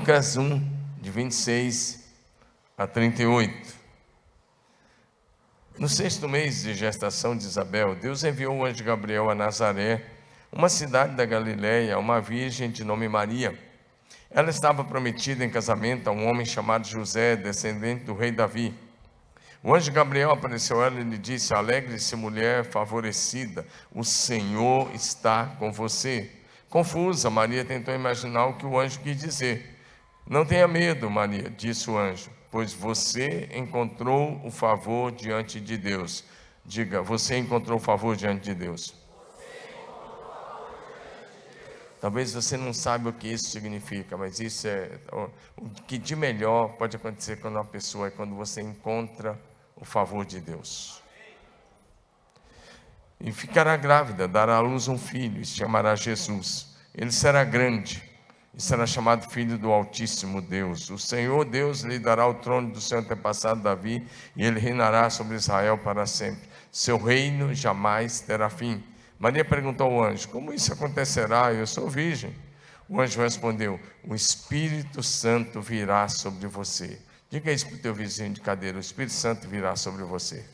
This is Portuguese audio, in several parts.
Lucas 1, de 26 a 38. No 6º mês de gestação de Isabel, Deus enviou o anjo Gabriel a Nazaré, uma cidade da Galileia, a uma virgem de nome Maria. Ela estava prometida em casamento a um homem chamado José, descendente do rei Davi. O anjo Gabriel apareceu a ela e lhe disse: alegre-se, mulher favorecida, o Senhor está com você. Confusa, Maria tentou imaginar o que o anjo quis dizer. Não tenha medo, Maria, disse o anjo, pois você encontrou o favor diante de Deus. Diga, você encontrou o favor diante de Deus. Talvez você não saiba o que isso significa, mas isso é o que de melhor pode acontecer quando uma pessoa é quando você encontra o favor de Deus. E ficará grávida, dará à luz um filho, e se chamará Jesus. Ele será grande e será chamado Filho do Altíssimo Deus. O Senhor Deus lhe dará o trono do seu antepassado Davi, e ele reinará sobre Israel para sempre. Seu reino jamais terá fim. Maria perguntou ao anjo: como isso acontecerá? Eu sou virgem. O anjo respondeu: o Espírito Santo virá sobre você. Diga isso para o teu vizinho de cadeira: o Espírito Santo virá sobre você.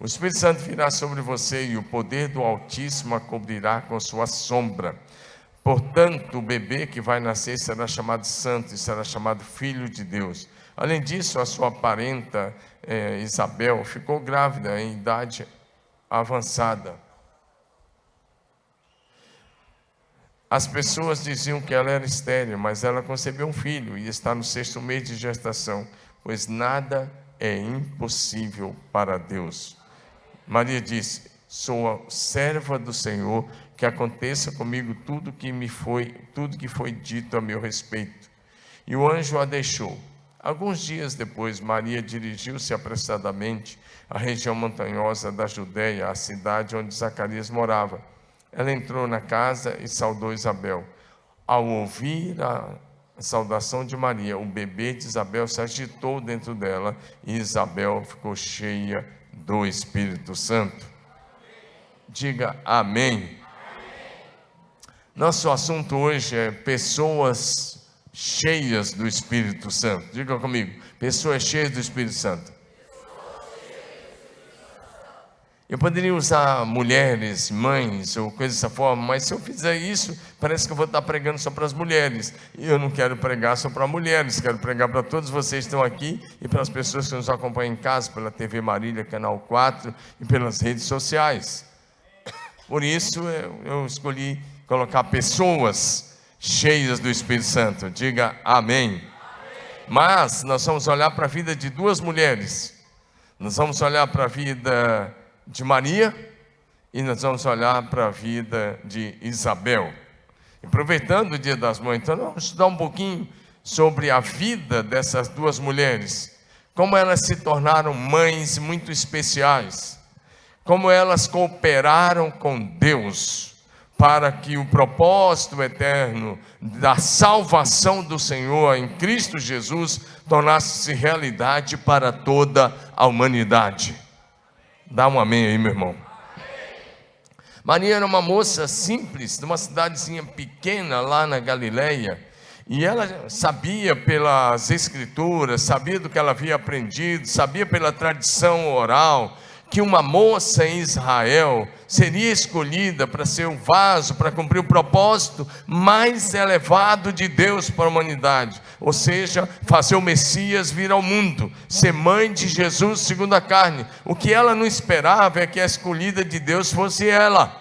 O Espírito Santo virá sobre você e o poder do Altíssimo a cobrirá com sua sombra. Portanto, o bebê que vai nascer será chamado santo e será chamado Filho de Deus. Além disso, a sua parenta Isabel ficou grávida em idade avançada. As pessoas diziam que ela era estéril, mas ela concebeu um filho e está no 6º mês de gestação, pois nada é impossível para Deus. Maria disse: sou a serva do Senhor, que aconteça comigo tudo que foi dito a meu respeito. E o anjo a deixou. Alguns dias depois, Maria dirigiu-se apressadamente à região montanhosa da Judeia, à cidade onde Zacarias morava. Ela entrou na casa e saudou Isabel. Ao ouvir a saudação de Maria, o bebê de Isabel se agitou dentro dela e Isabel ficou cheia do Espírito Santo. Diga amém. Nosso assunto hoje é pessoas cheias do Espírito Santo. Diga comigo: pessoas cheias do Espírito Santo. Eu poderia usar mulheres, mães ou coisa dessa forma, mas se eu fizer isso, parece que eu vou estar pregando só para as mulheres. E eu não quero pregar só para mulheres, quero pregar para todos vocês que estão aqui e para as pessoas que nos acompanham em casa, pela TV Marília, Canal 4 e pelas redes sociais. Por isso eu escolhi colocar pessoas cheias do Espírito Santo. Diga amém. Mas nós vamos olhar para a vida de duas mulheres. Nós vamos olhar para a vida de Maria e nós vamos olhar para a vida de Isabel. Aproveitando o Dia das Mães, então vamos estudar um pouquinho sobre a vida dessas duas mulheres, como elas se tornaram mães muito especiais, como elas cooperaram com Deus para que o propósito eterno da salvação do Senhor em Cristo Jesus tornasse-se realidade para toda a humanidade. Dá um amém aí, meu irmão. Maria era uma moça simples, de uma cidadezinha pequena lá na Galileia, e ela sabia pelas escrituras, sabia do que ela havia aprendido, sabia pela tradição oral, que uma moça em Israel seria escolhida para ser o vaso, para cumprir o propósito mais elevado de Deus para a humanidade, ou seja, fazer o Messias vir ao mundo, ser mãe de Jesus segundo a carne. O que ela não esperava é que a escolhida de Deus fosse ela.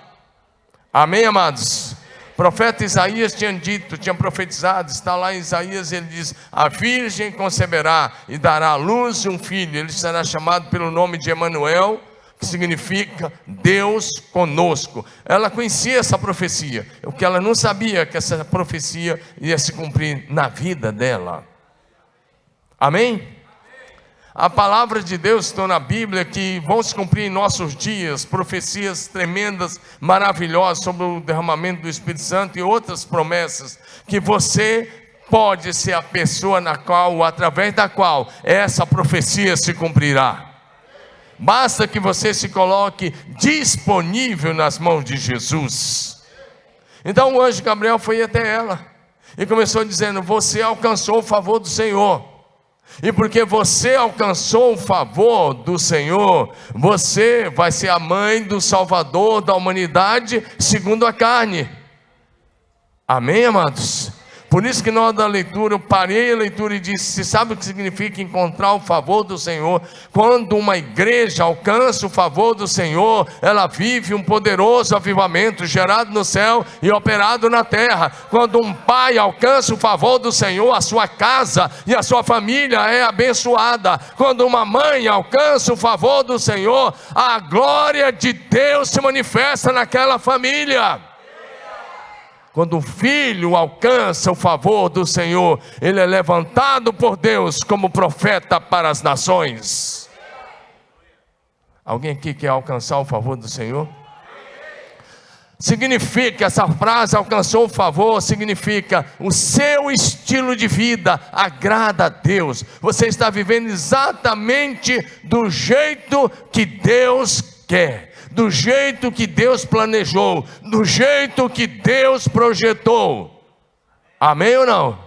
Amém, amados? O profeta Isaías tinha profetizado, está lá em Isaías, ele diz: a virgem conceberá e dará à luz um filho, ele será chamado pelo nome de Emanuel, que significa Deus conosco. Ela conhecia essa profecia, o que ela não sabia é que essa profecia ia se cumprir na vida dela. Amém? A palavra de Deus está na Bíblia que vão se cumprir em nossos dias profecias tremendas, maravilhosas sobre o derramamento do Espírito Santo e outras promessas, que você pode ser a pessoa na qual, através da qual essa profecia se cumprirá. Basta que você se coloque disponível nas mãos de Jesus. Então o anjo Gabriel foi até ela. E começou dizendo: você alcançou o favor do Senhor. E porque você alcançou o favor do Senhor, você vai ser a mãe do Salvador da humanidade segundo a carne. Amém, amados? Por isso que na hora da leitura, eu parei a leitura e disse: você sabe o que significa encontrar o favor do Senhor? Quando uma igreja alcança o favor do Senhor, ela vive um poderoso avivamento gerado no céu e operado na terra. Quando um pai alcança o favor do Senhor, a sua casa e a sua família é abençoada. Quando uma mãe alcança o favor do Senhor, a glória de Deus se manifesta naquela família. Quando um filho alcança o favor do Senhor, ele é levantado por Deus como profeta para as nações. Alguém aqui quer alcançar o favor do Senhor? Significa, essa frase alcançou o favor, significa o seu estilo de vida agrada a Deus. Você está vivendo exatamente do jeito que Deus quer, do jeito que Deus planejou, do jeito que Deus projetou. Amém ou não?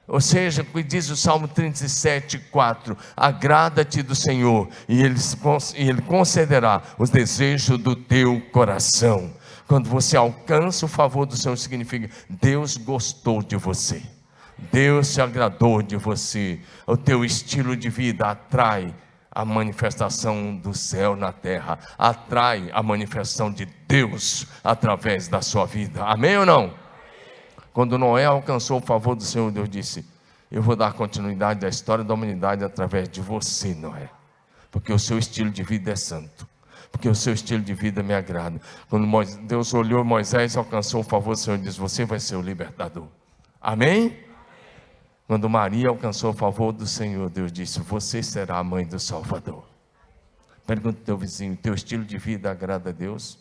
Ou seja, diz o Salmo 37:4: agrada-te do Senhor, e Ele concederá os desejos do teu coração. Quando você alcança o favor do Senhor, significa: Deus gostou de você, Deus se agradou de você. O teu estilo de vida atrai a manifestação do céu na terra, atrai a manifestação de Deus através da sua vida. Amém ou não? Quando Noé alcançou o favor do Senhor, Deus disse: eu vou dar continuidade à história da humanidade através de você, Noé, porque o seu estilo de vida é santo, porque o seu estilo de vida me agrada. Quando Deus olhou Moisés, alcançou o favor do Senhor e disse: você vai ser o libertador. Amém? Quando Maria alcançou o favor do Senhor, Deus disse: você será a mãe do Salvador. Pergunta ao teu vizinho: teu estilo de vida agrada a Deus?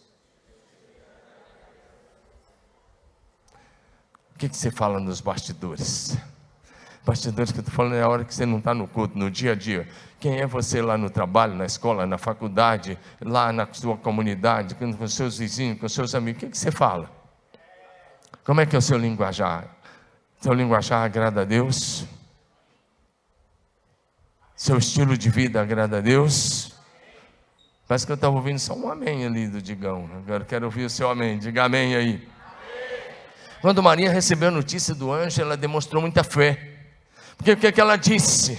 O que você fala nos bastidores? Bastidores que eu estou falando é a hora que você não está no culto, no dia a dia. Quem é você lá no trabalho, na escola, na faculdade, lá na sua comunidade, com os seus vizinhos, com os seus amigos? O que você fala? Como é que é o seu linguajar? Seu linguajar agrada a Deus? Seu estilo de vida agrada a Deus? Parece que eu estava ouvindo só um amém ali do Digão. Agora quero ouvir o seu amém. Diga amém aí. Amém. Quando Maria recebeu a notícia do anjo, ela demonstrou muita fé. Porque o que é que ela disse?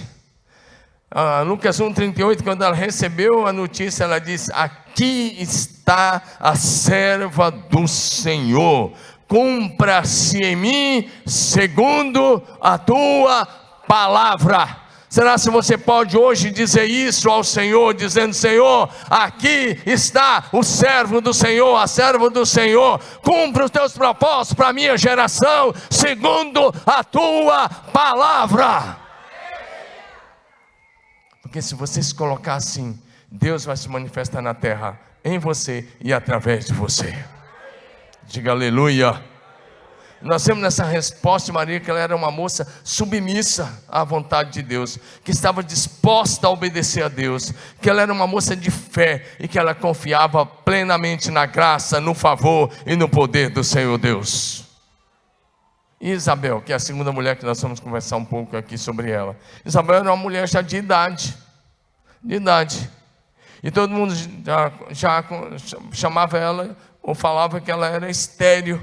Lucas 1:38, quando ela recebeu a notícia, ela disse: aqui está a serva do Senhor, cumpra-se em mim segundo a tua palavra. Será se você pode hoje dizer isso ao Senhor, dizendo: Senhor, aqui está o servo do Senhor, a serva do Senhor, cumpra os teus propósitos para a minha geração, segundo a tua palavra. Porque se você se colocar assim, Deus vai se manifestar na terra, em você e através de você. Diga aleluia. Nós temos nessa resposta de Maria que ela era uma moça submissa à vontade de Deus, que estava disposta a obedecer a Deus, que ela era uma moça de fé e que ela confiava plenamente na graça, no favor e no poder do Senhor Deus. E Isabel, que é a segunda mulher que nós vamos conversar um pouco aqui sobre ela. Isabel era uma mulher já de idade, e todo mundo já chamava ela, ou falava que ela era estéril.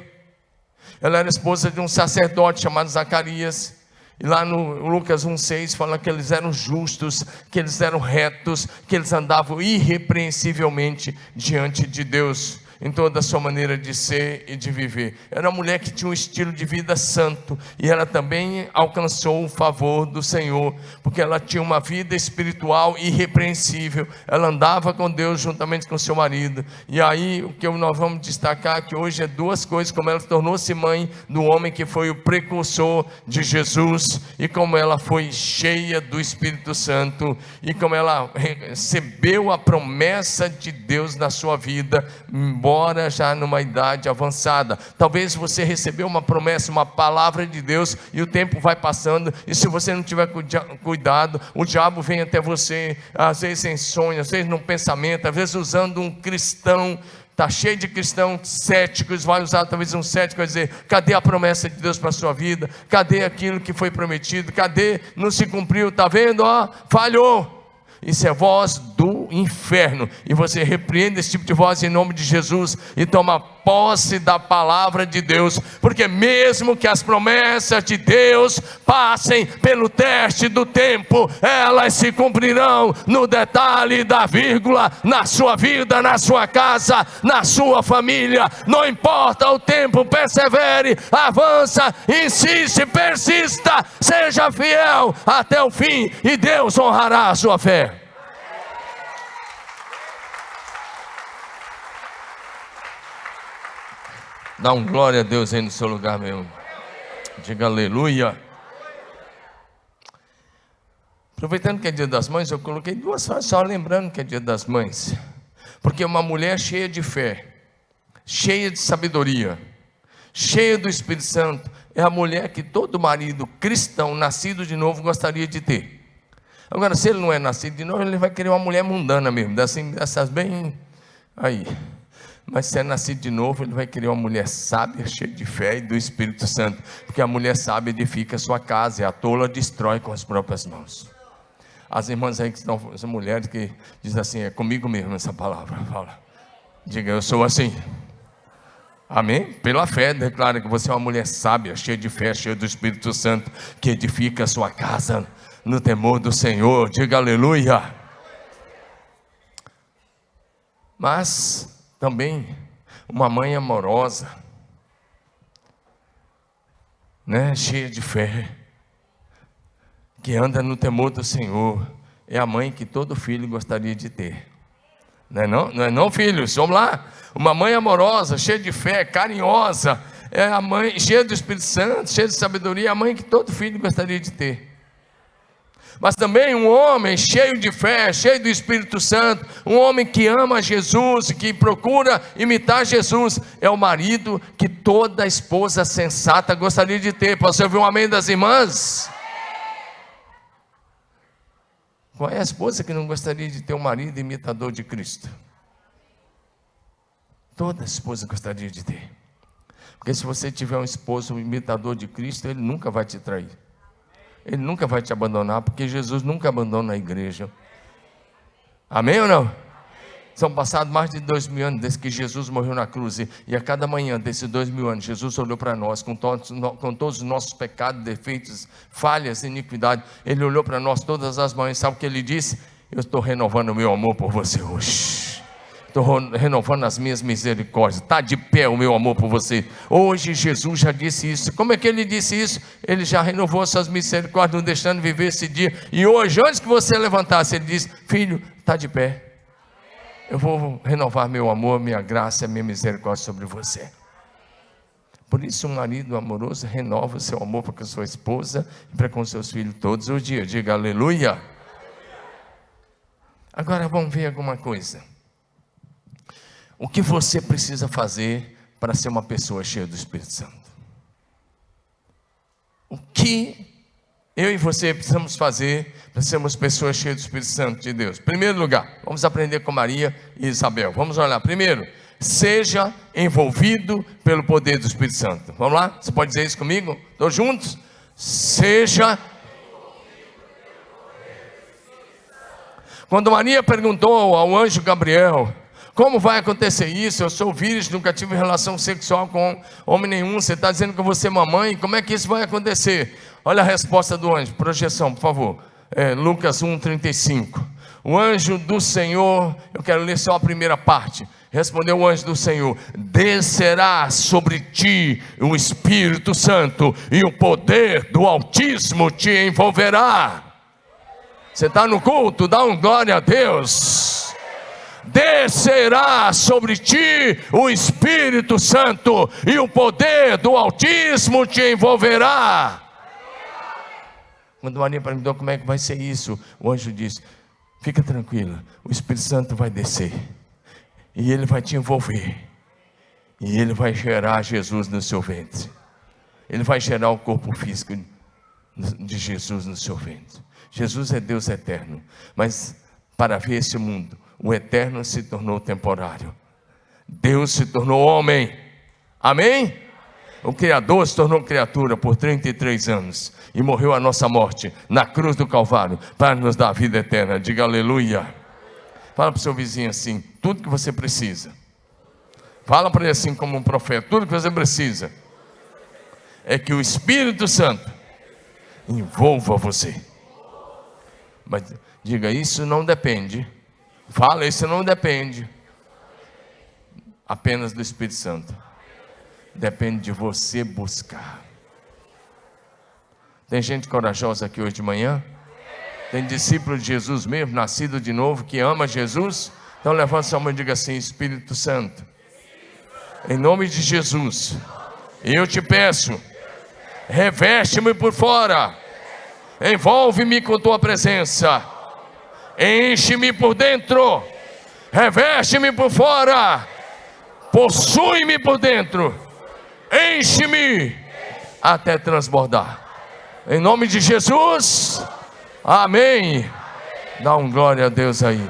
Ela era esposa de um sacerdote chamado Zacarias. E lá no Lucas 1:6 fala que eles eram justos, que eles eram retos, que eles andavam irrepreensivelmente diante de Deus, em toda a sua maneira de ser e de viver. Era uma mulher que tinha um estilo de vida santo, e ela também alcançou o favor do Senhor, porque ela tinha uma vida espiritual irrepreensível. Ela andava com Deus juntamente com seu marido. E aí o que nós vamos destacar aqui hoje é duas coisas: como ela tornou-se mãe do homem que foi o precursor de Jesus, e como ela foi cheia do Espírito Santo, e como ela recebeu a promessa de Deus na sua vida, embora já numa idade avançada. Talvez você recebeu uma promessa, uma palavra de Deus, e o tempo vai passando, e se você não tiver cuidado, o diabo vem até você, às vezes em sonho, às vezes num pensamento, às vezes usando um cristão Está cheio de cristãos céticos, vai usar talvez um cético, vai dizer: cadê a promessa de Deus para a sua vida? Cadê aquilo que foi prometido? Cadê? Não se cumpriu, está vendo? Falhou. Isso é voz do inferno, e você repreende esse tipo de voz em nome de Jesus, e toma posse da palavra de Deus, porque mesmo que as promessas de Deus passem pelo teste do tempo, elas se cumprirão no detalhe da vírgula, na sua vida, na sua casa, na sua família. Não importa o tempo, persevere, avança, insiste, persista, seja fiel até o fim, e Deus honrará a sua fé. Dá um glória a Deus aí no seu lugar mesmo. Diga aleluia. Aproveitando que é dia das mães, eu coloquei duas frases só lembrando que é dia das mães. Porque uma mulher cheia de fé, cheia de sabedoria, cheia do Espírito Santo, é a mulher que todo marido cristão nascido de novo gostaria de ter. Agora, se ele não é nascido de novo, ele vai querer uma mulher mundana mesmo, dessas bem aí. Mas se é nascido de novo, ele vai querer uma mulher sábia, cheia de fé e do Espírito Santo, porque a mulher sábia edifica a sua casa, e a tola destrói com as próprias mãos. As irmãs aí que estão, as mulheres que dizem assim: é comigo mesmo essa palavra, fala, diga: eu sou assim. Amém? Pela fé, declara que você é uma mulher sábia, cheia de fé, cheia do Espírito Santo, que edifica a sua casa no temor do Senhor. Diga aleluia. Mas também uma mãe amorosa, né, cheia de fé, que anda no temor do Senhor, é a mãe que todo filho gostaria de ter. Não é não, filhos? Vamos lá. Uma mãe amorosa, cheia de fé, carinhosa, é a mãe cheia do Espírito Santo, cheia de sabedoria, a mãe que todo filho gostaria de ter. Mas também um homem cheio de fé, cheio do Espírito Santo, um homem que ama Jesus, que procura imitar Jesus, é o marido que toda esposa sensata gostaria de ter. Você ouviu um amém das irmãs? Qual é a esposa que não gostaria de ter um marido imitador de Cristo? Toda esposa gostaria de ter. Porque se você tiver um esposo imitador de Cristo, ele nunca vai te trair. Ele nunca vai te abandonar, porque Jesus nunca abandona a igreja. Amém ou não? São passados mais de 2000 anos desde que Jesus morreu na cruz, e a cada manhã desses 2000 anos, Jesus olhou para nós com todos os nossos pecados, defeitos, falhas, iniquidades. Ele olhou para nós todas as manhãs. Sabe o que ele disse? Eu estou renovando o meu amor por você hoje. Estou renovando as minhas misericórdias. Está de pé o meu amor por você. Hoje Jesus já disse isso. Como é que ele disse isso? Ele já renovou suas misericórdias, não deixando viver esse dia. E hoje, antes que você levantasse, ele disse: filho, está de pé. Eu vou renovar meu amor, minha graça, minha misericórdia sobre você. Por isso, um marido amoroso renova o seu amor para com sua esposa e para com seus filhos todos os dias. Diga aleluia. Agora vamos ver alguma coisa. O que você precisa fazer para ser uma pessoa cheia do Espírito Santo? O que eu e você precisamos fazer para sermos pessoas cheias do Espírito Santo de Deus? Primeiro lugar, vamos aprender com Maria e Isabel. Vamos olhar. Primeiro, seja envolvido pelo poder do Espírito Santo. Vamos lá? Você pode dizer isso comigo? Todos juntos? Seja. Quando Maria perguntou ao anjo Gabriel: como vai acontecer isso? Eu sou virgem, nunca tive relação sexual com homem nenhum. Você está dizendo que eu vou ser mamãe? Como é que isso vai acontecer? Olha a resposta do anjo. Projeção, por favor. Lucas 1:35. O anjo do Senhor, eu quero ler só a primeira parte. Respondeu o anjo do Senhor: descerá sobre ti o Espírito Santo, e o poder do Altíssimo te envolverá. Você está no culto? Dá um glória a Deus. Descerá sobre ti o Espírito Santo, e o poder do Altíssimo te envolverá. Quando Maria perguntou como é que vai ser isso, o anjo disse: fica tranquila, o Espírito Santo vai descer, e ele vai te envolver, e ele vai gerar Jesus no seu ventre. Ele vai gerar o corpo físico de Jesus no seu ventre. Jesus é Deus eterno, mas para ver esse mundo, o eterno se tornou temporário. Deus se tornou homem. Amém? O Criador se tornou criatura por 33 anos e morreu a nossa morte na cruz do Calvário para nos dar a vida eterna. Diga aleluia. Fala para o seu vizinho assim: tudo que você precisa. Fala para ele assim como um profeta: tudo que você precisa é que o Espírito Santo envolva você. Mas diga: isso não depende. Fala: isso não depende apenas do Espírito Santo. Depende de você buscar. Tem gente corajosa aqui hoje de manhã? Tem discípulo de Jesus mesmo, nascido de novo, que ama Jesus? Então levanta sua mão e diga assim: Espírito Santo, em nome de Jesus, eu te peço, reveste-me por fora, envolve-me com tua presença, enche-me por dentro, reveste-me por fora, possui-me por dentro, enche-me até transbordar. Em nome de Jesus, amém. Dá um glória a Deus aí.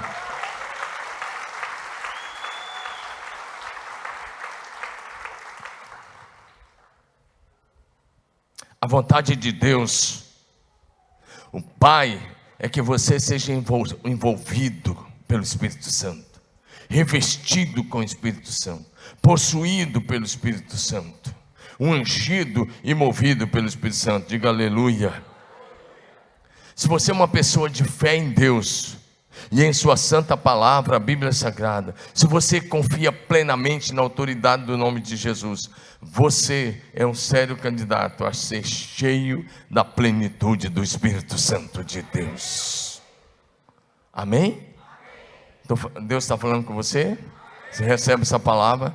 A vontade de Deus, o Pai, é que você seja envolvido pelo Espírito Santo, revestido com o Espírito Santo, possuído pelo Espírito Santo, ungido e movido pelo Espírito Santo. Diga aleluia. Se você é uma pessoa de fé em Deus e em sua santa palavra, a Bíblia Sagrada, se você confia plenamente na autoridade do nome de Jesus, você é um sério candidato a ser cheio da plenitude do Espírito Santo de Deus. Amém? Então, Deus está falando com você? Você recebe essa palavra?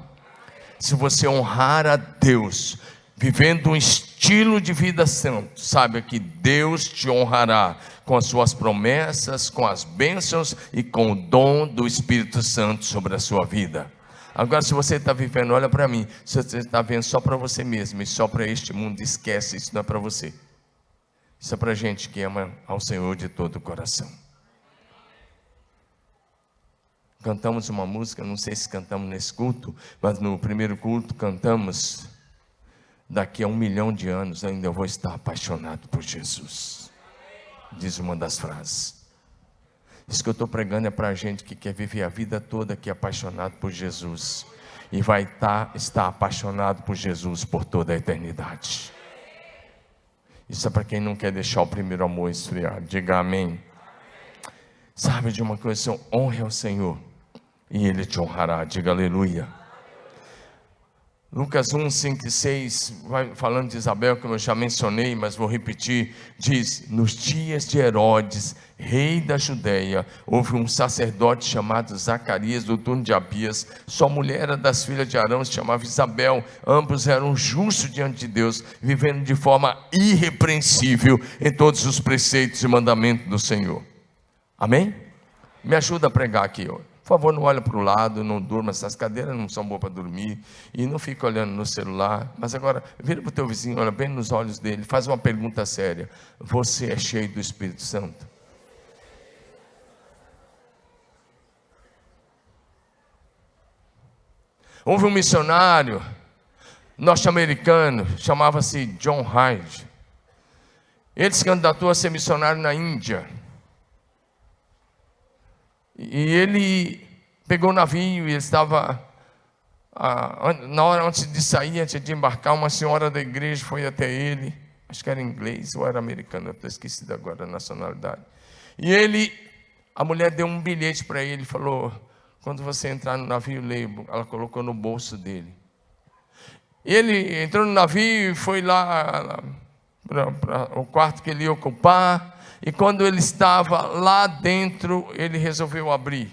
Se você honrar a Deus, vivendo um estilo de vida santo, saiba que Deus te honrará com as suas promessas, com as bênçãos e com o dom do Espírito Santo sobre a sua vida. Agora, se você está vivendo, olha para mim, se você está vendo só para você mesmo e só para este mundo, esquece, isso não é para você. Isso é para gente que ama ao Senhor de todo o coração. Cantamos uma música, não sei se cantamos nesse culto, mas no primeiro culto cantamos: daqui a 1 milhão de anos ainda eu vou estar apaixonado por Jesus. Diz uma das frases. Isso que eu estou pregando é para a gente que quer viver a vida toda aqui apaixonado por Jesus, e vai estar apaixonado por Jesus por toda a eternidade. Isso é para quem não quer deixar o primeiro amor esfriar. Diga amém. Sabe de uma coisa? Honre ao Senhor e Ele te honrará. Diga aleluia. Lucas 1, 5 e 6, vai falando de Isabel, como eu já mencionei, mas vou repetir, diz: nos dias de Herodes, rei da Judéia, houve um sacerdote chamado Zacarias, do turno de Abias. Sua mulher era das filhas de Arão, se chamava Isabel. Ambos eram justos diante de Deus, vivendo de forma irrepreensível em todos os preceitos e mandamentos do Senhor. Amém? Me ajuda a pregar aqui hoje. Por favor, não olhe para o lado, não durma, essas cadeiras não são boas para dormir, e não fique olhando no celular. Mas agora, vira para o teu vizinho, olha bem nos olhos dele, faz uma pergunta séria: você é cheio do Espírito Santo? Houve um missionário norte-americano, chamava-se John Hyde. Ele se candidatou a ser missionário na Índia. E ele pegou o navio e ele estava, na hora antes de sair, antes de embarcar, uma senhora da igreja foi até ele, acho que era inglês ou era americano, eu estou esquecido agora a nacionalidade. E a mulher deu um bilhete para ele e falou: quando você entrar no navio, leia. Ela colocou no bolso dele. Ele entrou no navio e foi lá para o quarto que ele ia ocupar. E quando ele estava lá dentro, ele resolveu abrir.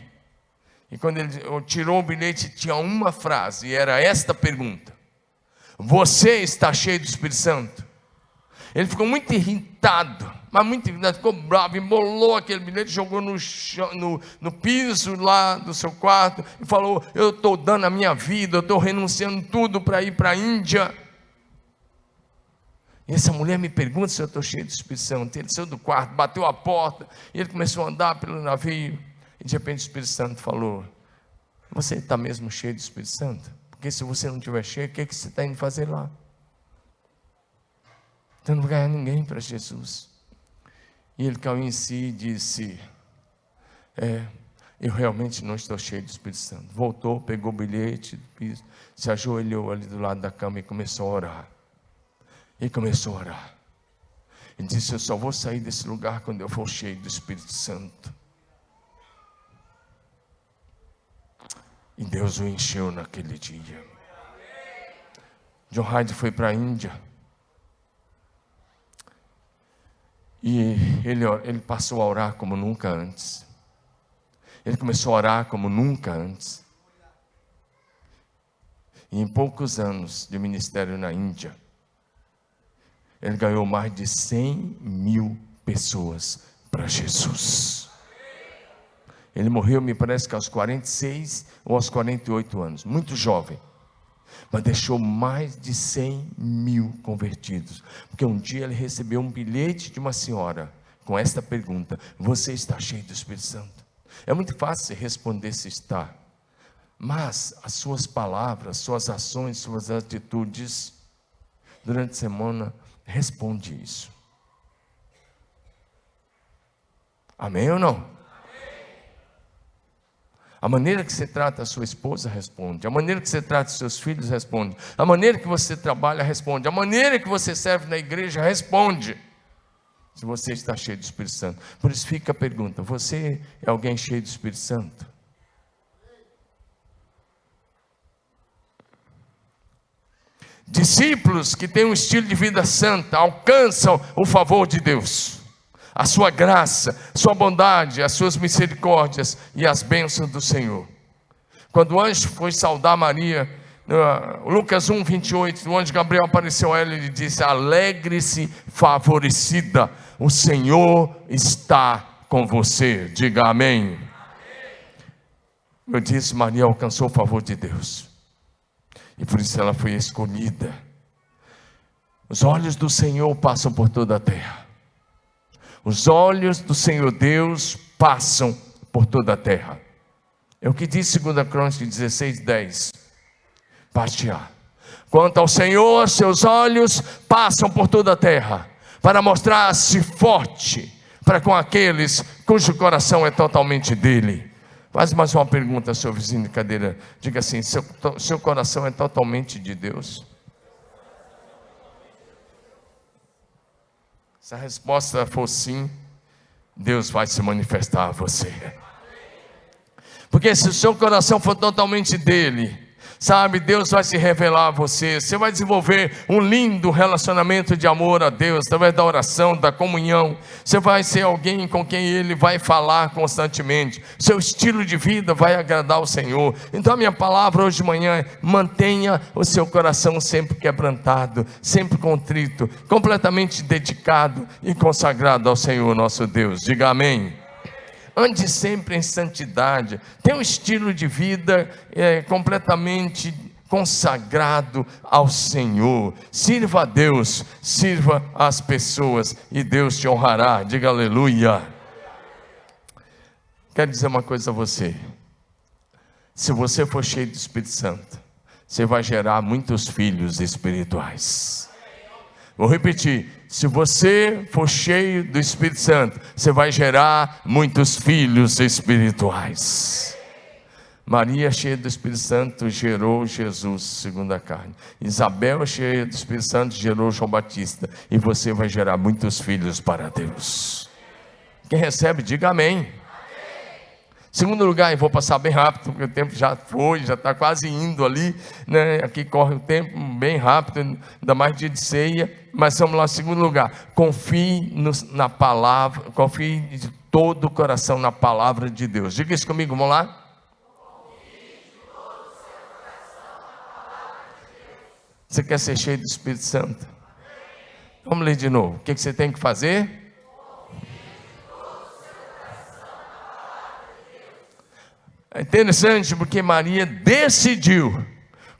E quando ele tirou o bilhete, tinha uma frase, e era esta pergunta: você está cheio do Espírito Santo? Ele ficou muito irritado, mas muito irritado, ficou bravo, embolou aquele bilhete, jogou no chão, no piso lá do seu quarto, e falou: eu estou dando a minha vida, eu estou renunciando tudo para ir para a Índia. E essa mulher me pergunta se eu estou cheio do Espírito Santo. Ele saiu do quarto, bateu a porta, e ele começou a andar pelo navio, e de repente o Espírito Santo falou: Você está mesmo cheio do Espírito Santo? Porque se você não estiver cheio, o que você está indo fazer lá? Você não vai ganhar ninguém para Jesus. E ele caiu em si e disse: eu realmente não estou cheio do Espírito Santo. Voltou, pegou o bilhete, se ajoelhou ali do lado da cama e começou a orar. Ele disse: eu só vou sair desse lugar quando eu for cheio do Espírito Santo. E Deus o encheu naquele dia. John Hyde foi para a Índia. E ele passou a orar como nunca antes. Ele começou a orar como nunca antes. E em poucos anos de ministério na Índia, ele ganhou mais de 100.000 pessoas para Jesus. Ele morreu, me parece que aos 46 ou aos 48 anos, muito jovem. Mas deixou mais de 100.000 convertidos. Porque um dia ele recebeu um bilhete de uma senhora com esta pergunta: você está cheio do Espírito Santo? É muito fácil responder se está, mas as suas palavras, suas ações, suas atitudes durante a semana responde isso. Amém ou não? A maneira que você trata a sua esposa responde. A maneira que você trata os seus filhos responde. A maneira que você trabalha responde. A maneira que você serve na igreja responde. Se você está cheio do Espírito Santo. Por isso fica a pergunta: você é alguém cheio do Espírito Santo? Discípulos que têm um estilo de vida santa alcançam o favor de Deus, a sua graça, sua bondade, as suas misericórdias e as bênçãos do Senhor. Quando o anjo foi saudar Maria, Lucas 1:28, o anjo Gabriel apareceu a ela e lhe disse: alegre-se, favorecida, o Senhor está com você. Diga amém. Eu disse: Maria alcançou o favor de Deus, e por isso ela foi escolhida. Os olhos do Senhor passam por toda a terra. Os olhos do Senhor Deus passam por toda a terra. É o que diz 2 Crônicas 16:10. Parte A. Quanto ao Senhor, seus olhos passam por toda a terra, para mostrar-se forte para com aqueles cujo coração é totalmente dele. Faz mais uma pergunta ao seu vizinho de cadeira. Diga assim: seu coração é totalmente de Deus? Se a resposta for sim, Deus vai se manifestar a você. Porque se o seu coração for totalmente dele, sabe, Deus vai se revelar a você. Você vai desenvolver um lindo relacionamento de amor a Deus, através da oração, da comunhão. Você vai ser alguém com quem Ele vai falar constantemente. Seu estilo de vida vai agradar ao Senhor. Então a minha palavra hoje de manhã é: mantenha o seu coração sempre quebrantado, sempre contrito, completamente dedicado e consagrado ao Senhor nosso Deus. Diga amém. Ande sempre em santidade. Tenha um estilo de vida completamente consagrado ao Senhor. Sirva a Deus, sirva as pessoas, e Deus te honrará. Diga aleluia. Quero dizer uma coisa a você: se você for cheio do Espírito Santo, você vai gerar muitos filhos espirituais. Vou repetir: se você for cheio do Espírito Santo, você vai gerar muitos filhos espirituais. Maria, cheia do Espírito Santo, gerou Jesus segundo a carne. Isabel, cheia do Espírito Santo, gerou João Batista. E você vai gerar muitos filhos para Deus. Quem recebe, diga amém. Segundo lugar, e vou passar bem rápido, porque o tempo já foi, já está quase indo ali, né? Aqui corre o tempo bem rápido, ainda mais dia de ceia. Mas vamos lá, segundo lugar: confie na palavra, confie de todo o coração na palavra de Deus. Diga isso comigo, vamos lá? Você quer ser cheio do Espírito Santo? Vamos ler de novo. O que você tem que fazer? É interessante porque Maria decidiu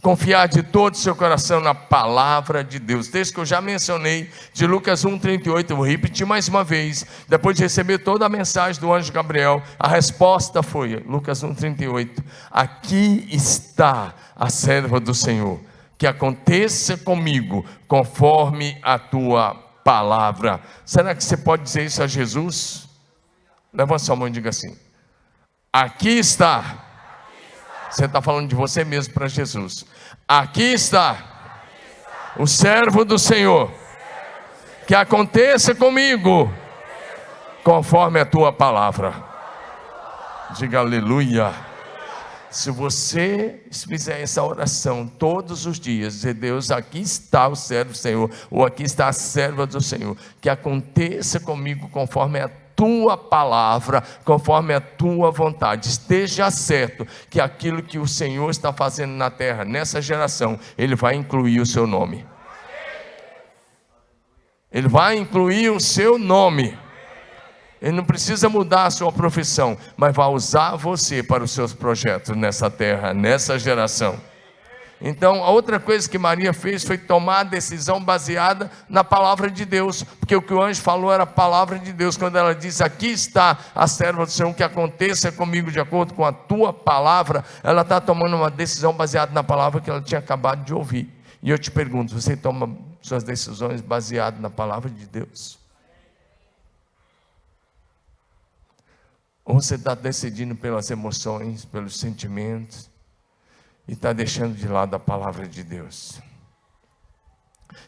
Confiar de todo o seu coração na palavra de Deus. Texto que eu já mencionei, de Lucas 1,38, eu vou repetir mais uma vez. Depois de receber toda a mensagem do anjo Gabriel, a resposta foi, Lucas 1,38, aqui está a serva do Senhor, que aconteça comigo conforme a tua palavra. Será que você pode dizer isso a Jesus? Levanta sua mão e diga assim, aqui está. Você está falando de você mesmo para Jesus. Aqui está o servo do Senhor, que aconteça comigo conforme a tua palavra. Diga aleluia. Se você fizer essa oração todos os dias, dizer, Deus, aqui está o servo do Senhor, ou aqui está a serva do Senhor, que aconteça comigo conforme a tua palavra, conforme a tua vontade. Esteja certo que aquilo que o Senhor está fazendo na terra, nessa geração, Ele vai incluir o seu nome. Ele vai incluir o seu nome. Ele não precisa mudar a sua profissão, mas vai usar você para os seus projetos nessa terra, nessa geração. Então, a outra coisa que Maria fez foi tomar a decisão baseada na palavra de Deus, porque o que o anjo falou era a palavra de Deus. Quando ela disse, aqui está a serva do Senhor, que aconteça comigo de acordo com a tua palavra, ela está tomando uma decisão baseada na palavra que ela tinha acabado de ouvir. E eu te pergunto, você toma suas decisões baseadas na palavra de Deus? Ou você está decidindo pelas emoções, pelos sentimentos, e está deixando de lado a palavra de Deus?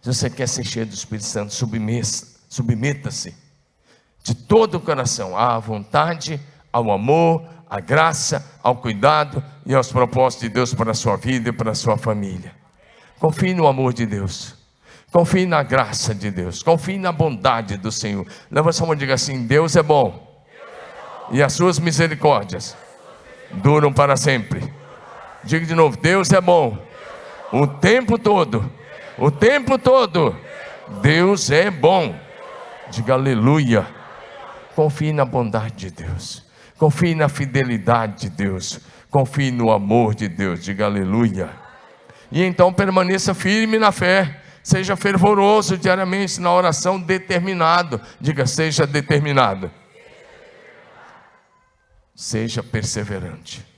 Se você quer ser cheio do Espírito Santo, submeta-se de todo o coração à vontade, ao amor, à graça, ao cuidado e aos propósitos de Deus para a sua vida e para a sua família. Confie no amor de Deus, confie na graça de Deus, confie na bondade do Senhor. Levanta sua mão e diga assim, Deus é bom, e as suas misericórdias duram para sempre. Diga de novo, Deus é bom, o tempo todo, o tempo todo, Deus é bom. Diga aleluia. Confie na bondade de Deus, confie na fidelidade de Deus, confie no amor de Deus. Diga aleluia. E então permaneça firme na fé, seja fervoroso diariamente na oração, determinado. Diga, seja determinado, seja perseverante.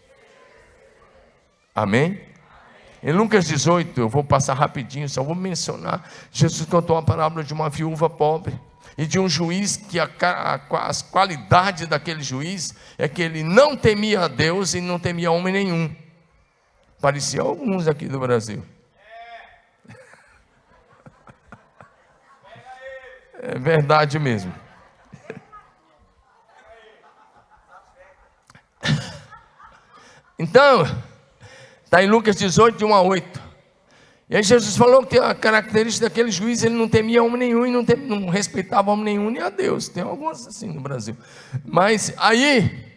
Amém? Em Lucas 18, eu vou passar rapidinho, só vou mencionar. Jesus contou a parábola de uma viúva pobre e de um juiz que as qualidades daquele juiz é que ele não temia a Deus e não temia homem nenhum. Parecia alguns aqui do Brasil. É verdade mesmo. Então, está em Lucas 18, de 1 a 8. E aí Jesus falou que a característica daquele juiz, ele não temia homem nenhum e não respeitava homem nenhum nem a Deus. Tem alguns assim no Brasil. Mas aí,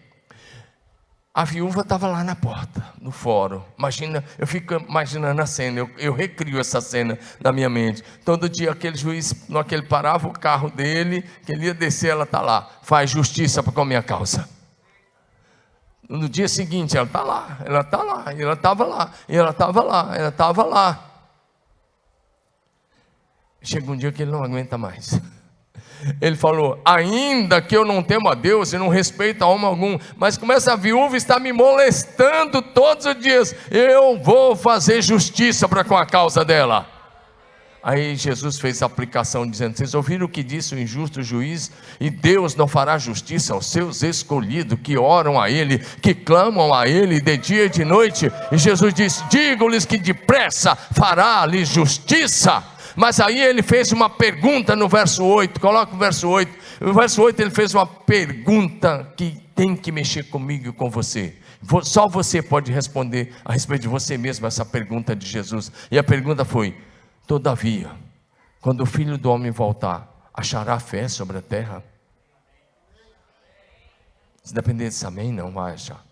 a viúva estava lá na porta, no fórum. Imagina, eu fico imaginando a cena, eu recrio essa cena na minha mente. Todo dia aquele juiz, no que ele parava o carro dele, que ele ia descer, ela está lá, faz justiça com a minha causa. No dia seguinte, ela está lá, e ela estava lá, e ela estava lá. Chega um dia que ele não aguenta mais. Ele falou, ainda que eu não temo a Deus e não respeito a homem algum, mas como essa viúva está me molestando todos os dias, eu vou fazer justiça para com a causa dela. Aí Jesus fez a aplicação dizendo, vocês ouviram o que disse o injusto juiz? E Deus não fará justiça aos seus escolhidos, que oram a Ele, que clamam a Ele de dia e de noite. E Jesus disse, digo-lhes que depressa fará-lhes justiça. Mas aí ele fez uma pergunta no verso 8, coloca o verso 8. No verso 8 ele fez uma pergunta que tem que mexer comigo e com você. Só você pode responder a respeito de você mesmo essa pergunta de Jesus. E a pergunta foi, todavia, quando o Filho do Homem voltar, achará fé sobre a terra? Se depender desse amém, não vai achar.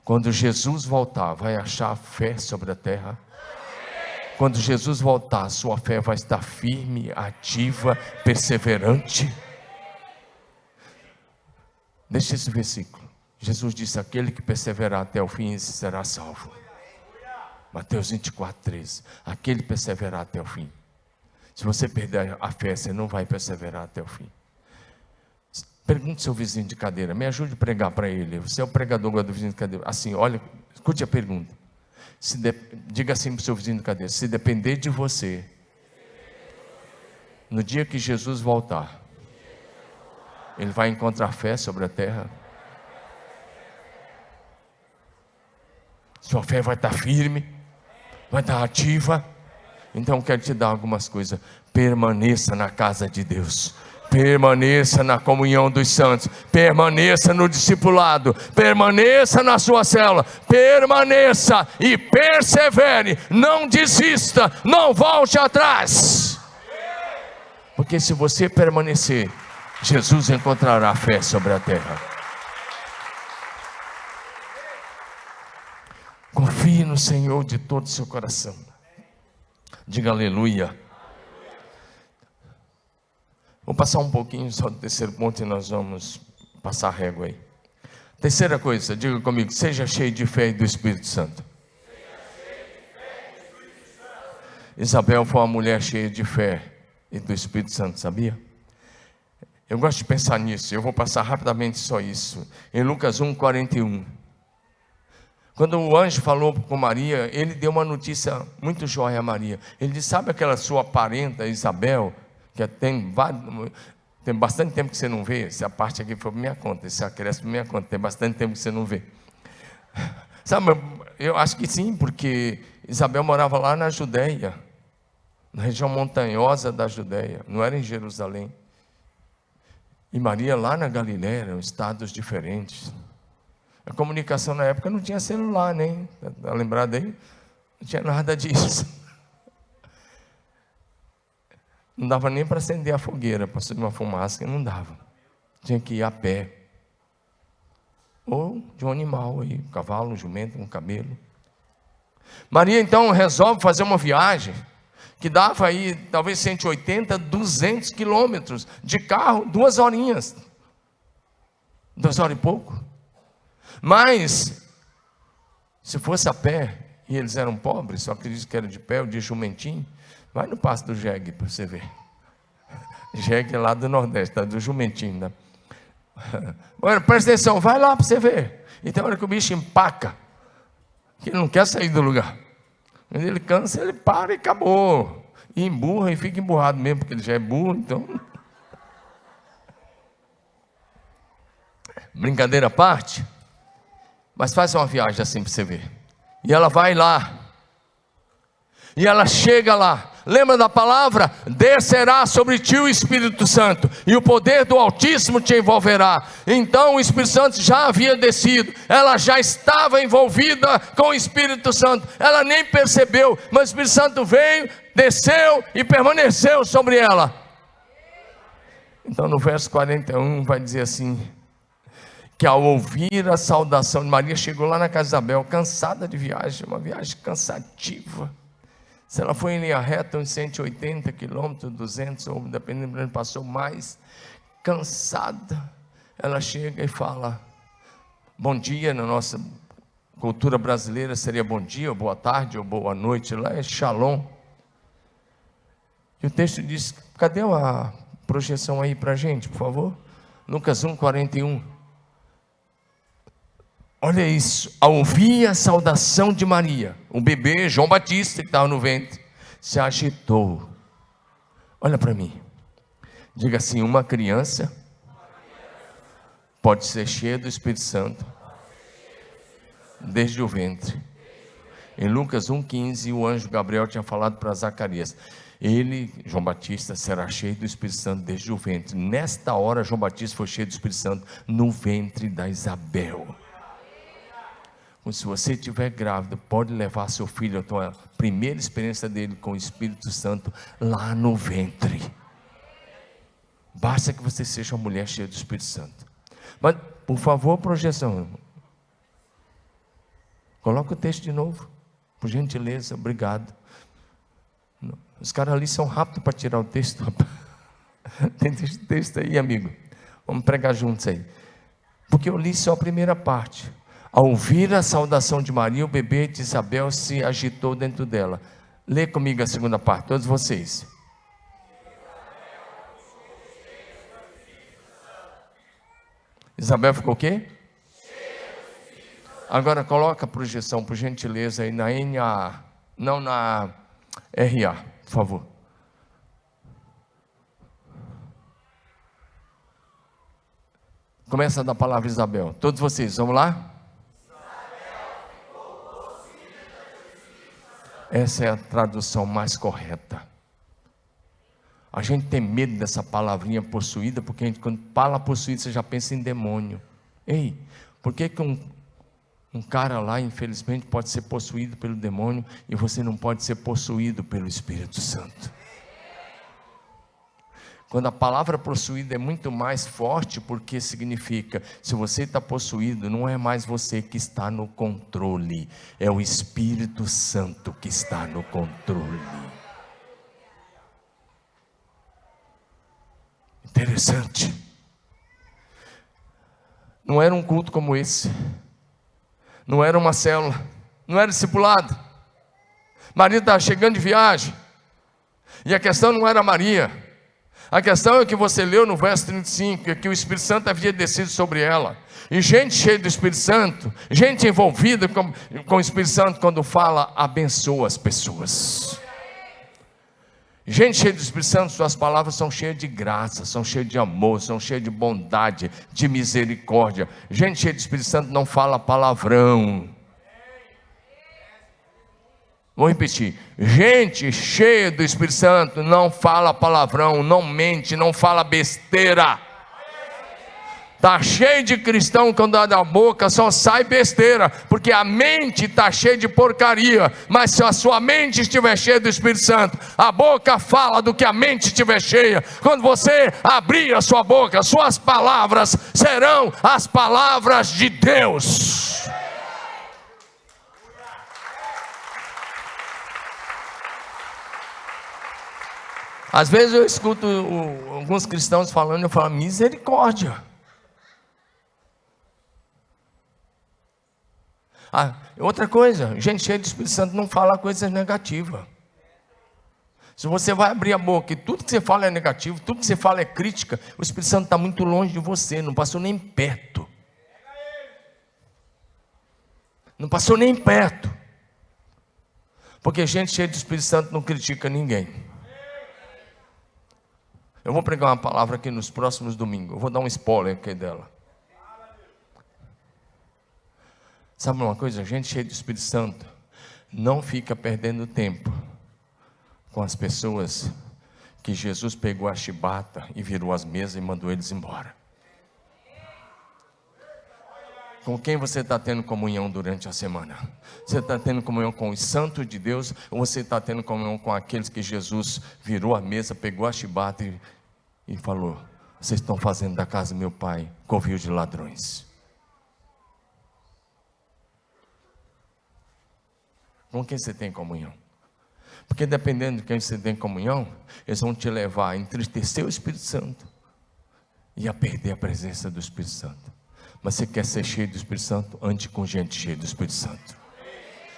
Quando Jesus voltar, vai achar fé sobre a terra? Quando Jesus voltar, sua fé vai estar firme, ativa, perseverante. Deixa esse versículo. Jesus disse, aquele que perseverar até o fim será salvo. Mateus 24:13. Aquele perseverar até o fim. Se você perder a fé, você não vai perseverar até o fim. Pergunte ao seu vizinho de cadeira, me ajude a pregar para ele. Você é o pregador do vizinho de cadeira. Assim, olha, escute a pergunta. Diga assim para o seu vizinho de cadeira: se depender de você, no dia que Jesus voltar, ele vai encontrar fé sobre a terra? Sua fé vai estar firme, vai estar ativa. Então eu quero te dar algumas coisas. Permaneça na casa de Deus, permaneça na comunhão dos santos, permaneça no discipulado, permaneça na sua célula, permaneça e persevere, não desista, não volte atrás, porque se você permanecer, Jesus encontrará fé sobre a terra. Confie no Senhor de todo o seu coração. Diga aleluia. Vou passar um pouquinho só do terceiro ponto e nós vamos passar a régua aí. Terceira coisa, diga comigo: seja cheio de fé e do Espírito Santo. Isabel foi uma mulher cheia de fé e do Espírito Santo, sabia? Eu gosto de pensar nisso, eu vou passar rapidamente só isso. Em Lucas 1:41. Quando o anjo falou com Maria, ele deu uma notícia muito jóia a Maria. Ele disse: sabe aquela sua parenta Isabel, que tem bastante tempo que você não vê? Essa parte aqui foi por minha conta, esse acréscimo por minha conta, tem bastante tempo que você não vê. Sabe, eu acho que sim, porque Isabel morava lá na Judéia, na região montanhosa da Judéia, não era em Jerusalém. E Maria lá na Galiléia, eram estados diferentes. A comunicação na época não tinha celular, nem, está lembrado aí? Não tinha nada disso. Não dava nem para acender a fogueira, para subir uma fumaça, que não dava. Tinha que ir a pé. Ou de um animal aí, um cavalo, um jumento, um camelo. Maria então resolve fazer uma viagem que dava aí talvez 180, 200 quilômetros de carro, 2 horinhas. 2 horas e pouco. Mas, se fosse a pé, e eles eram pobres, só acredito que era de pé, ou de jumentinho, vai no passo do jegue para você ver. Jegue é lá do Nordeste, tá? Do jumentinho, né? Olha, presta atenção, vai lá para você ver. E tem hora que o bicho empaca, que ele não quer sair do lugar. Quando ele cansa, ele para e acabou. E emburra e fica emburrado mesmo, porque ele já é burro, então... Brincadeira à parte, mas faz uma viagem assim para você ver. E ela vai lá, e ela chega lá. Lembra da palavra? Descerá sobre ti o Espírito Santo, e o poder do Altíssimo te envolverá. Então o Espírito Santo já havia descido, ela já estava envolvida com o Espírito Santo, ela nem percebeu, mas o Espírito Santo veio, desceu e permaneceu sobre ela. Então no verso 41 vai dizer assim, que ao ouvir a saudação de Maria, chegou lá na casa de Isabel, cansada de viagem, uma viagem cansativa. Se ela foi em linha reta, uns 180 quilômetros, 200, ou dependendo de onde passou mais, cansada, ela chega e fala, bom dia. Na nossa cultura brasileira seria bom dia, ou boa tarde, ou boa noite, lá é shalom. E o texto diz, cadê a projeção aí para a gente, por favor? Lucas 1:41. Olha isso, ao ouvir a saudação de Maria, o bebê João Batista que estava no ventre, se agitou. Olha para mim, diga assim, uma criança pode ser cheia do Espírito Santo desde o ventre. Em Lucas 1:15, o anjo Gabriel tinha falado para Zacarias, ele, João Batista, será cheio do Espírito Santo desde o ventre. Nesta hora, João Batista foi cheio do Espírito Santo no ventre da Isabel. Se você estiver grávida, pode levar seu filho a tua primeira experiência dele com o Espírito Santo lá no ventre. Basta que você seja uma mulher cheia do Espírito Santo. Mas, por favor, projeção. Coloca o texto de novo, por gentileza, obrigado. Os caras ali são rápidos para tirar o texto. Tem texto aí, amigo. Vamos pregar juntos aí. Porque eu li só a primeira parte. Ao ouvir a saudação de Maria, o bebê de Isabel se agitou dentro dela. Lê comigo a segunda parte, todos vocês. Isabel ficou o quê? Agora coloca a projeção, por gentileza, aí na NA, não na RA, por favor. Começa da palavra Isabel. Todos vocês, vamos lá? Essa é a tradução mais correta. A gente tem medo dessa palavrinha possuída, porque a gente, quando fala possuído, você já pensa em demônio. Ei, por que um cara lá, infelizmente, pode ser possuído pelo demônio e você não pode ser possuído pelo Espírito Santo? Quando a palavra possuído é muito mais forte, porque significa, se você está possuído, não é mais você que está no controle, é o Espírito Santo que está no controle. Interessante. Não era um culto como esse, não era uma célula, não era discipulado. Maria estava chegando de viagem, e a questão não era Maria, a questão é que você leu no verso 35, é que o Espírito Santo havia descido sobre ela, e gente cheia do Espírito Santo, gente envolvida com o Espírito Santo, quando fala, abençoa as pessoas. Gente cheia do Espírito Santo, suas palavras são cheias de graça, são cheias de amor, são cheias de bondade, de misericórdia. Gente cheia do Espírito Santo não fala palavrão. Vou repetir, gente cheia do Espírito Santo não fala palavrão, não mente, não fala besteira. Está cheio de cristão, quando abre a boca só sai besteira, porque a mente está cheia de porcaria. Mas se a sua mente estiver cheia do Espírito Santo, a boca fala do que a mente estiver cheia. Quando você abrir a sua boca, suas palavras serão as palavras de Deus. Às vezes eu escuto alguns cristãos falando, eu falo, misericórdia. Outra coisa, gente cheia de Espírito Santo não fala coisas negativas. Se você vai abrir a boca e tudo que você fala é negativo, tudo que você fala é crítica, o Espírito Santo está muito longe de você, não passou nem perto. Não passou nem perto. Porque gente cheia de Espírito Santo não critica ninguém. Eu vou pregar uma palavra aqui nos próximos domingos, eu vou dar um spoiler aqui dela. Sabe uma coisa? Gente cheia do Espírito Santo não fica perdendo tempo com as pessoas que Jesus pegou a chibata e virou as mesas e mandou eles embora. Com quem você está tendo comunhão durante a semana? Você está tendo comunhão com os santos de Deus, ou você está tendo comunhão com aqueles que Jesus virou a mesa, pegou a chibata e falou, vocês estão fazendo da casa do meu pai covil de ladrões? Com quem você tem comunhão? Porque dependendo de quem você tem comunhão, eles vão te levar a entristecer o Espírito Santo e a perder a presença do Espírito Santo. Mas você quer ser cheio do Espírito Santo? Ande com gente cheia do Espírito Santo.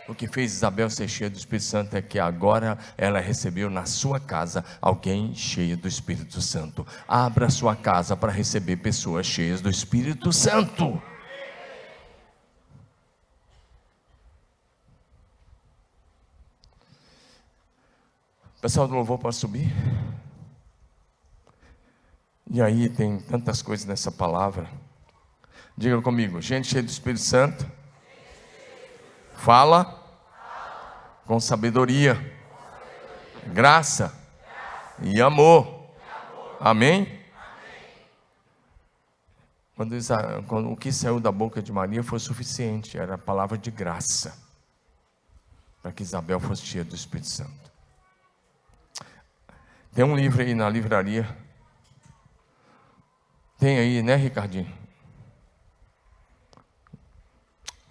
O que fez Isabel ser cheia do Espírito Santo é que agora ela recebeu na sua casa alguém cheio do Espírito Santo. Abra a sua casa para receber pessoas cheias do Espírito Santo. Pessoal do louvor, pode subir? E aí tem tantas coisas nessa palavra. Diga comigo, gente cheia do Espírito Santo, fala com sabedoria, graça e amor. Amém? Quando o que saiu da boca de Maria foi suficiente, era a palavra de graça, para que Isabel fosse cheia do Espírito Santo. Tem um livro aí na livraria. Tem aí, né, Ricardinho?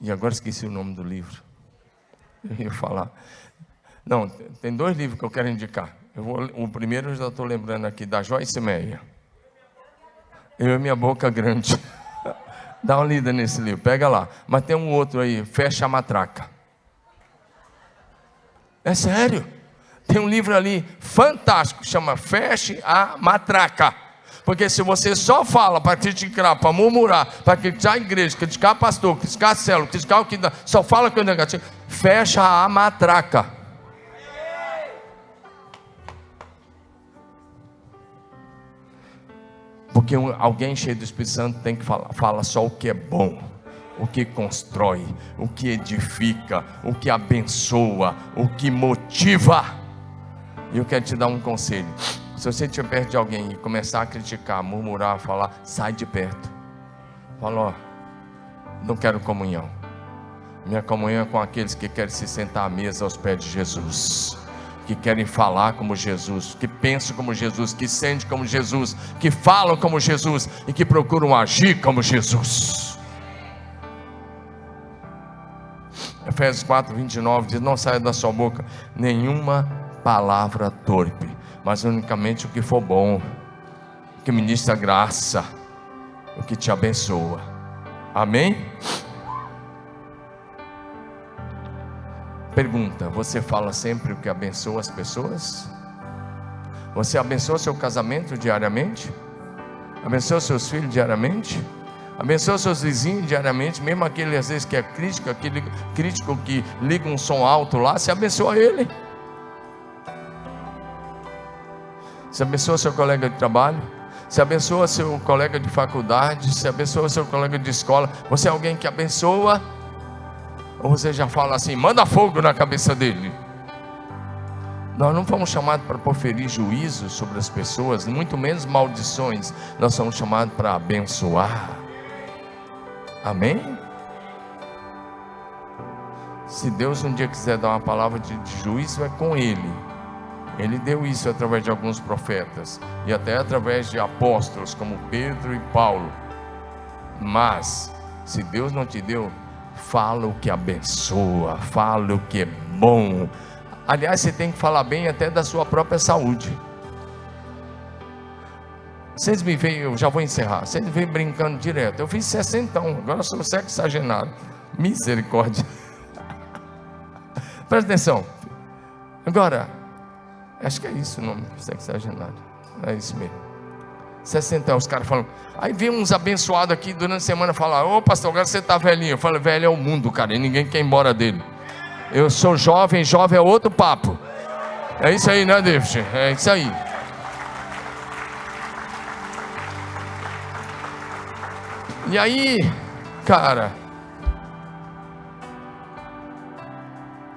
E agora esqueci o nome do livro. Eu ia falar. Não, tem dois livros que eu quero indicar. O primeiro eu já estou lembrando aqui, da Joyce Meyer. Eu e minha boca grande. Dá uma lida nesse livro, pega lá. Mas tem um outro aí, Fecha a Matraca. É sério. Tem um livro ali fantástico, chama Feche a Matraca. Porque se você só fala para criticar, para murmurar, para criticar a igreja, criticar o pastor, criticar a célula, criticar o que dá, só fala que é negativo, fecha a matraca. Porque alguém cheio do Espírito Santo tem que fala só o que é bom, o que constrói, o que edifica, o que abençoa, o que motiva. E eu quero te dar um conselho. Se você estiver perto de alguém e começar a criticar, murmurar, falar, sai de perto. Fala, ó, não quero comunhão. Minha comunhão é com aqueles que querem se sentar à mesa aos pés de Jesus, que querem falar como Jesus, que pensam como Jesus, que sentem como Jesus, que falam como Jesus e que procuram agir como Jesus. Efésios 4:29 diz: não saia da sua boca nenhuma palavra torpe, mas unicamente o que for bom, o que ministra graça, o que te abençoa. Amém? Pergunta: você fala sempre o que abençoa as pessoas? Você abençoa seu casamento diariamente? Abençoa seus filhos diariamente? Abençoa seus vizinhos diariamente? Mesmo aquele às vezes que é crítico, aquele crítico que liga um som alto lá, você abençoa ele? Você abençoa seu colega de trabalho? Você abençoa seu colega de faculdade? Você abençoa seu colega de escola? Você é alguém que abençoa? Ou você já fala assim, manda fogo na cabeça dele? Nós não fomos chamados para proferir juízo sobre as pessoas, muito menos maldições. Nós somos chamados para abençoar. Amém? Se Deus um dia quiser dar uma palavra de juízo, é com Ele. Ele deu isso através de alguns profetas e até através de apóstolos como Pedro e Paulo. Mas se Deus não te deu, fala o que abençoa, fala o que é bom. Aliás, você tem que falar bem até da sua própria saúde. Vocês me veem, eu já vou encerrar. Vocês me veem brincando direto. Eu fiz 60, agora eu sou sexagenário. Misericórdia. Presta atenção. Agora, acho que é isso o nome, sexagenário. É isso mesmo. 60, os caras falam. Aí vem uns abençoados aqui durante a semana falar: ô pastor, agora você está velhinho. Eu falo: velho é o mundo, cara, e ninguém quer ir embora dele. Eu sou jovem, jovem é outro papo. É isso aí, né, David? É isso aí. E aí, cara,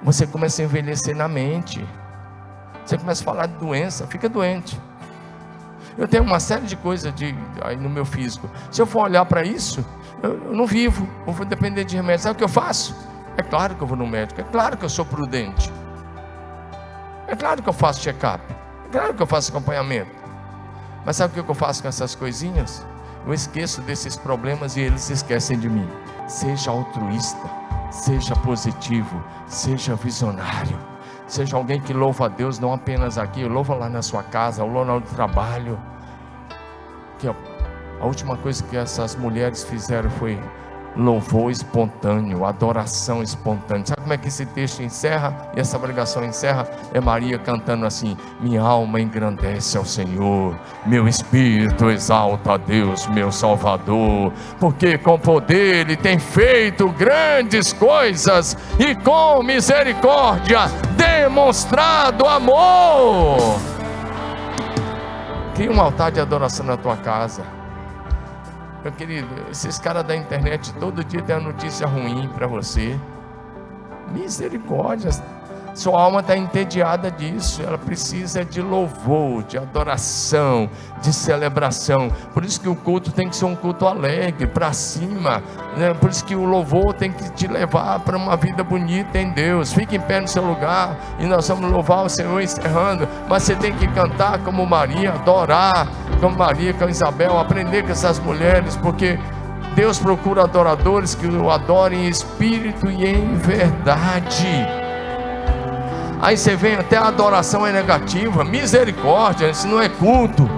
você começa a envelhecer na mente. Você começa a falar de doença, fica doente. Eu tenho uma série de coisas aí no meu físico. Se eu for olhar para isso, eu não vivo, eu vou depender de remédio. Sabe o que eu faço? É claro que eu vou no médico, é claro que eu sou prudente, é claro que eu faço check-up, é claro que eu faço acompanhamento. Mas sabe o que eu faço com essas coisinhas? Eu esqueço desses problemas e eles esquecem de mim. Seja altruísta, seja positivo, seja visionário. Seja alguém que louva a Deus, não apenas aqui, louva lá na sua casa, louva no trabalho. Que a última coisa que essas mulheres fizeram foi louvor espontâneo, adoração espontânea. Sabe como é que esse texto encerra? E essa pregação encerra? É Maria cantando assim: minha alma engrandece ao Senhor, meu espírito exalta a Deus, meu Salvador, porque com poder Ele tem feito grandes coisas e com misericórdia demonstrado amor. Cria um altar de adoração na tua casa. Meu querido, esses caras da internet todo dia tem uma notícia ruim para você. Misericórdia. Sua alma está entediada disso. Ela precisa de louvor, de adoração, de celebração. Por isso que o culto tem que ser um culto alegre, para cima, né? Por isso que o louvor tem que te levar para uma vida bonita em Deus. Fique em pé no seu lugar e nós vamos louvar o Senhor encerrando. Mas você tem que cantar como Maria, adorar como Maria, como Isabel, aprender com essas mulheres, porque Deus procura adoradores que o adorem em espírito e em verdade. Aí você vem, até a adoração é negativa. Misericórdia, isso não é culto.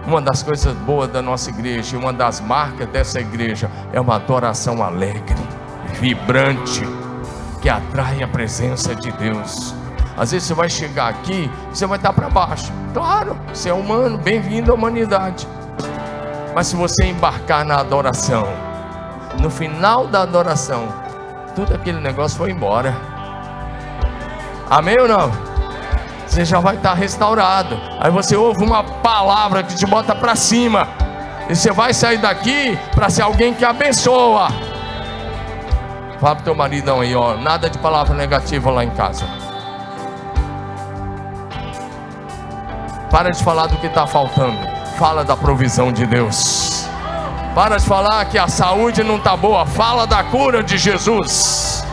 Uma das coisas boas da nossa igreja, uma das marcas dessa igreja, é uma adoração alegre, vibrante, que atrai a presença de Deus. Às vezes você vai chegar aqui, você vai estar para baixo. Claro, você é humano, bem-vindo à humanidade. Mas se você embarcar na adoração, no final da adoração, tudo aquele negócio foi embora. Amém ou não? Você já vai estar restaurado. Aí você ouve uma palavra que te bota para cima, e você vai sair daqui para ser alguém que abençoa. Fala pro teu maridão aí, ó, nada de palavra negativa lá em casa. Para de falar do que está faltando, fala da provisão de Deus. Para de falar que a saúde não está boa, fala da cura de Jesus.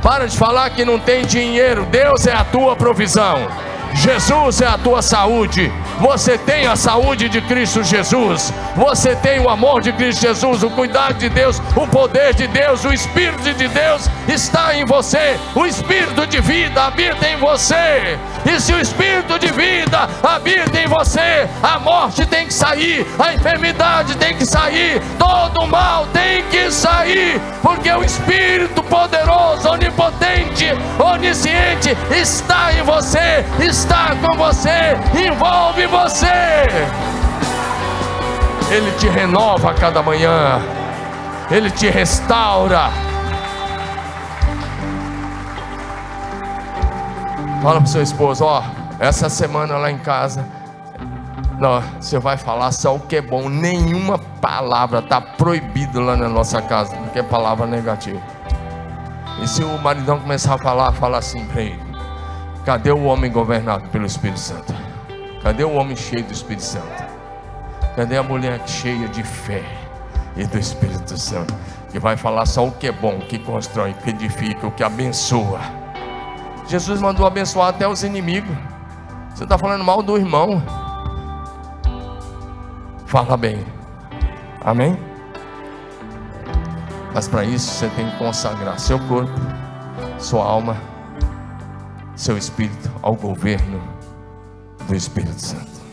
Para de falar que não tem dinheiro, Deus é a tua provisão. Jesus é a tua saúde. Você tem a saúde de Cristo Jesus. Você tem o amor de Cristo Jesus, o cuidado de Deus, o poder de Deus, o Espírito de Deus está em você. O Espírito de vida habita em você. E se o Espírito de vida habita em você, a morte tem que sair, a enfermidade tem que sair, todo o mal tem que sair, porque o Espírito poderoso, onipotente, onisciente está em você, está com você, envolve você. Ele te renova a cada manhã, Ele te restaura. Fala para o seu esposo, ó, essa semana lá em casa, não, você vai falar só o que é bom, nenhuma palavra, está proibido lá na nossa casa, porque é palavra negativa. E se o maridão começar a falar, fala assim para ele: cadê o homem governado pelo Espírito Santo? Cadê o homem cheio do Espírito Santo? Cadê a mulher cheia de fé e do Espírito Santo? Que vai falar só o que é bom, o que constrói, o que edifica, o que abençoa. Jesus mandou abençoar até os inimigos. Você está falando mal do irmão, fala bem, amém? Mas para isso você tem que consagrar seu corpo, sua alma, seu espírito ao governo do Espírito Santo.